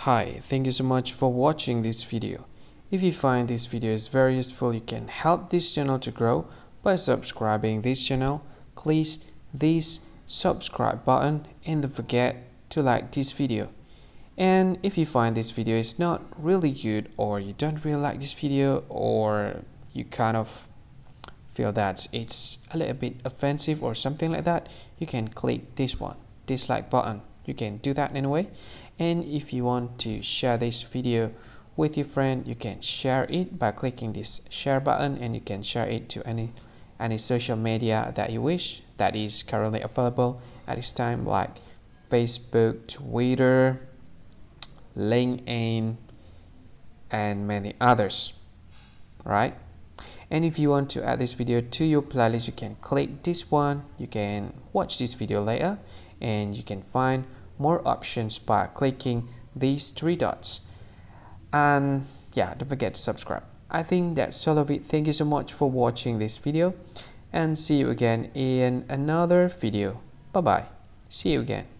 Hi, thank you so much for watching this video. If you find this video is very useful, you can help this channel to grow by subscribing this channel. Please this subscribe button and don't forget to like this video. And if you find this video is not really good, or you don't really like this video, or you kind of feel that it's a little bit offensive or something like that, you can click this one, dislike button. You can do that anyway. And if you want to share this video with your friend, you can share it by clicking this share button, and you can share it to any social media that you wish that is currently available at this time, like Facebook, Twitter, LinkedIn, and many others, right? And if you want to add this video to your playlist, you can click this one. You can watch this video later, and you can find more options by clicking these three dots. And yeah, don't forget to subscribe. I think that's all of it. Thank you so much for watching this video, and see you again in another video. Bye bye. See you again.